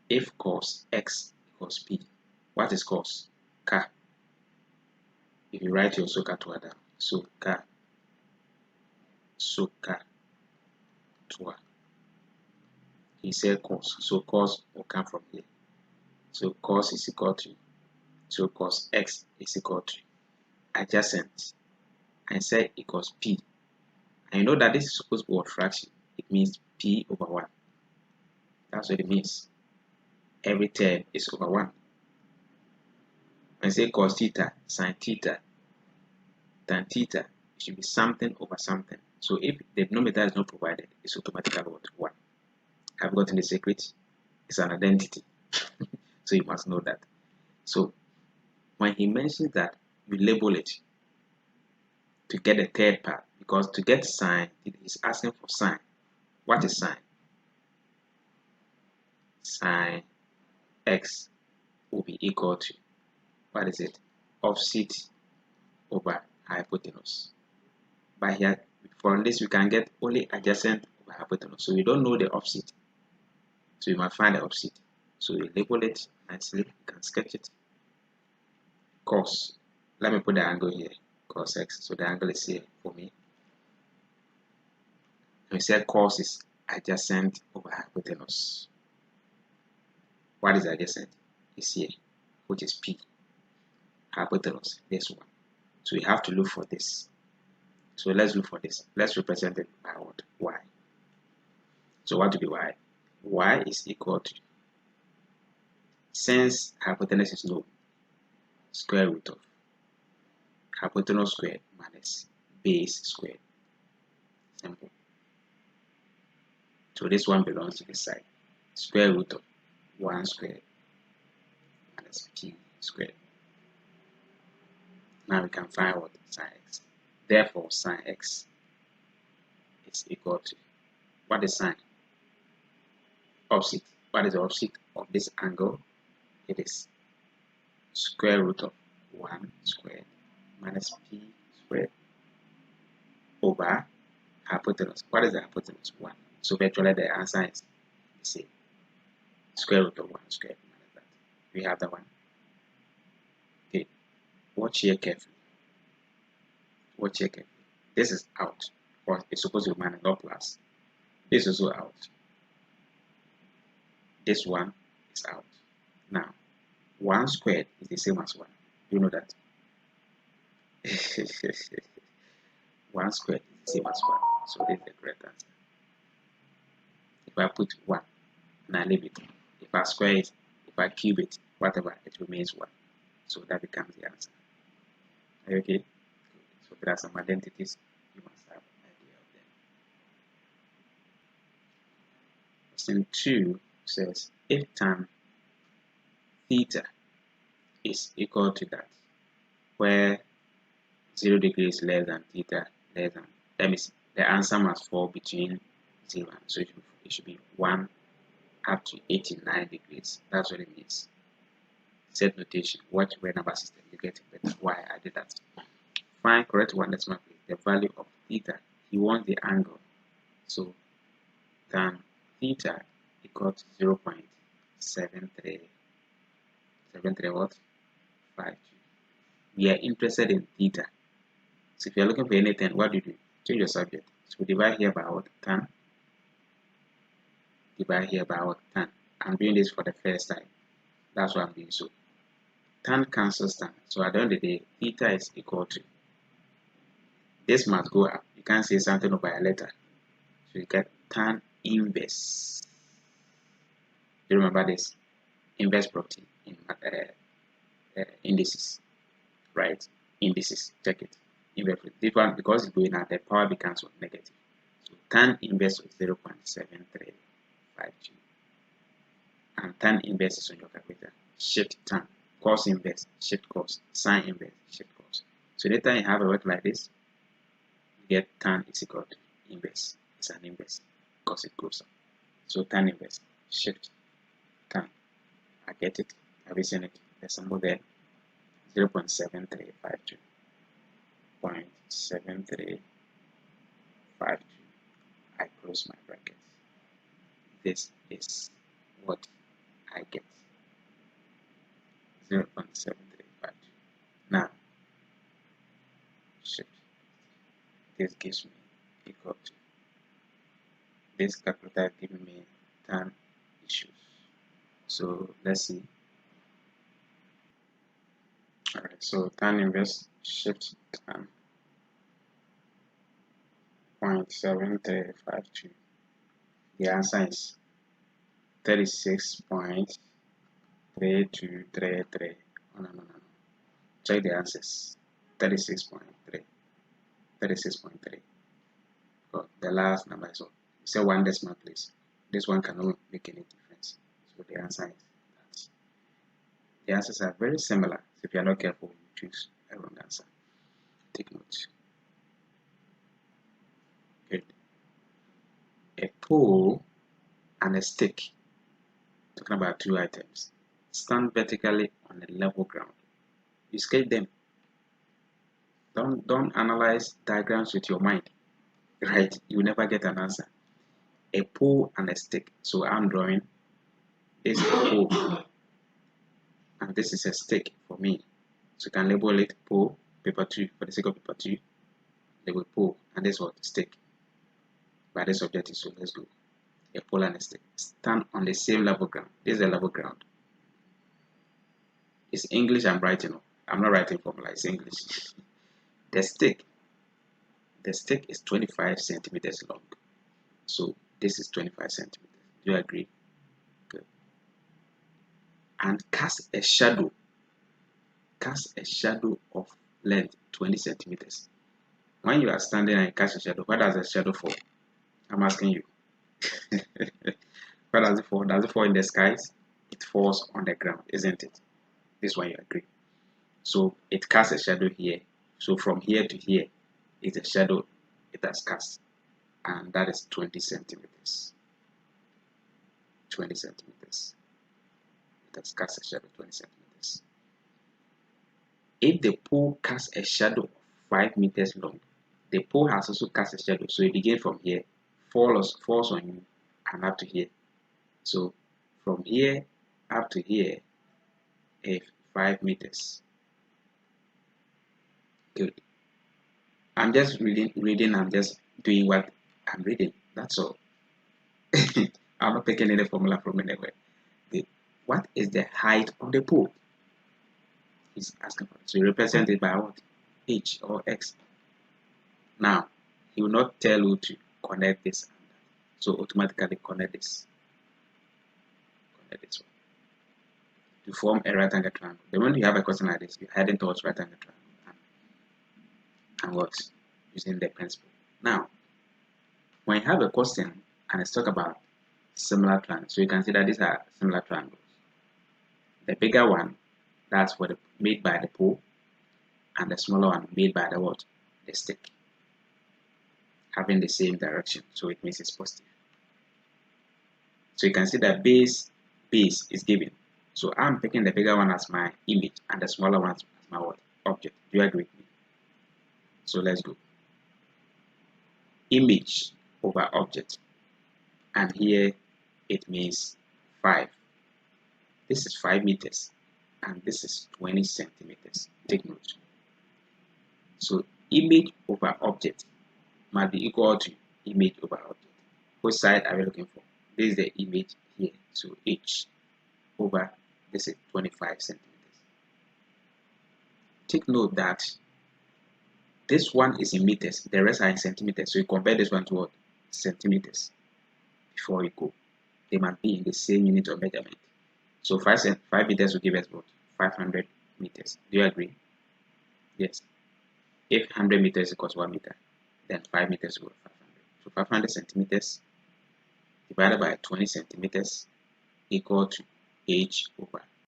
if cos x equals p. What is cos? K. If you write your SOHCAHTOA down, SOHCAHTOA. He said cos, so cos will come from here. So cos is equal to, so cos x is equal to adjacent. I said equals p. And you know that this is supposed to be a fraction. It means p over 1. That's what it means. Every term is over 1. When I say cos theta, sin theta, tan theta, it should be something over something. So if the denominator is not provided, it's automatically what? 1. Have you gotten the secret? It's an identity. So you must know that. So when he mentions that, you label it to get the third part, because to get sine, he's asking for sine. What is sine? Sine x will be equal to, what is it? Opposite over hypotenuse. But here, from this, we can get only adjacent over hypotenuse. So we don't know the opposite. So you must find the opposite. So you label it nicely. You can sketch it. Cos. Let me put the angle here. Cos x. So the angle is here for me. We said cos is adjacent over hypotenuse. What is adjacent? Is here, which is p. Hypotenuse, this one. So we have to look for this. So let's look for this. Let's represent it by what? Y. So what will be y? Y is equal to, since hypotenuse is known, square root of hypotenuse squared minus base squared. Simple. So this one belongs to this side. Square root of 1 squared minus p squared. Now we can find what? Sine x. Therefore, sine x is equal to, what is sine? Opposite. What is the opposite of this angle? It is square root of 1 squared minus p squared over hypotenuse. What is the hypotenuse? 1. So virtually the answer is the same. Square root of 1 squared minus that. We have that one. Okay. Watch here carefully. Watch here carefully. This is out. Or it's supposed to be minus, not plus. This is also out. This one is out. Now, 1 squared is the same as 1. You know that? 1 squared is the same as 1. So this is the correct answer. If I put 1 and I leave it, if I square it, if I cube it, whatever, it remains 1. So that becomes the answer. Are you okay? So there are some identities you must have an idea of them. Question 2 says, if tan theta is equal to that, where 0 degrees less than theta less than, that means the answer must fall between 0 and, so it should be 1 up to 89 degrees. That's what it means. Set notation. Watch where number system you get it. That's why I did that. Find correct one decimal place, the value of theta. He wants the angle. So tan theta equals 0.73 what? 52. We are interested in theta. So if you're looking for anything, what do you do? Change your subject. So divide here by what? Tan. Divide here by what? Tan. I'm doing this for the first time. That's what I'm doing. So tan cancels tan. So at the end of the day, theta is equal to, this must go up. You can't say something over a letter. So you get tan inverse. Do you remember this? Inverse property in indices, right? Indices, check it. Inverse. This one, because it's going out, the power becomes negative. So tan inverse of 0.7352. And tan inverse is on your calculator. Shift tan. Cos inverse, shift cos. Sine inverse, shift cos. So later you have a word like this, you get tan is equal to inverse. It's an inverse because it goes up. So tan inverse, shift tan. I get it. Have you seen it? The symbol there. 0.7352. 0.7352. I close my bracket. This is what I get 0.735. Now shift, this gives me equal to, this calculator is giving me tan issues. So let's see. Alright, so tan inverse shift tan 0.7352. The answer is 36.3233. Oh, no. Check the answers. 36.3. 36.3. Oh, the last number is say one decimal place. This one cannot make any difference. So the answer is that. The answers are very similar. So if you are not careful, you choose a wrong answer. Take note. Good. A pole and a stick, talking about two items, stand vertically on a level ground. You sketch them. Don't analyze diagrams with your mind, right? You will never get an answer. A pole and a stick. So I'm drawing this is a pole and this is a stick for me. So you can label it pole, paper 2, for the sake of paper 2. Label pole, and this was stick. But this objective, so let's go. A pole and a stick stand on the same level ground. This is a level ground. It's English I'm writing. I'm not writing formula, it's English. The stick is 25 centimeters long. So this is 25 centimeters. Do you agree? Good. And cast a shadow of length 20 centimeters. When you are standing and cast a shadow, what does a shadow fall? I'm asking you. What does it fall? Does it fall in the skies? It falls on the ground, isn't it? This one you agree. So it casts a shadow here. So from here to here is a shadow it has cast, and that is 20 centimeters. 20 centimeters. It has cast a shadow 20 centimeters. If the pole casts a shadow of 5 meters long, the pole has also cast a shadow. So it begins from here, falls on you, and up to here. So from here up to here is 5 meters. Good. I'm just reading, I'm just doing what I'm reading. That's all. I'm not taking any formula from anywhere. Good. What is the height of the pole? He's asking for it. So you represent it by what? H or X. Now, he will not tell you to connect this. So automatically connect this. Connect this one. To form a right angle triangle. The moment you have a question like this, you're heading towards right angle triangle. And what? Using the principle. Now, when you have a question and it's talk about similar triangles, so you can see that these are similar triangles. The bigger one, that's what made by the pole, and the smaller one made by the what? The stick. Having the same direction, so it means it's positive. So you can see that base is given. So I'm picking the bigger one as my image and the smaller one as my what? Object. Do you agree with me? So let's go. Image over object, and here it means 5. This is 5 meters and this is 20 centimeters. Take note. So image over object must be equal to image over object. Which side are we looking for? This is the image here. So H over this is 25 centimeters. Take note that this one is in meters, the rest are in centimeters. So you compare this one to what? Centimeters. Before you go, they must be in the same unit of measurement. So 5 meters will give us what? 500 meters. Do you agree? Yes. If 100 meters equals 1 meter, then 5 meters equals 500. So 500 centimeters divided by 20 centimeters equal to H over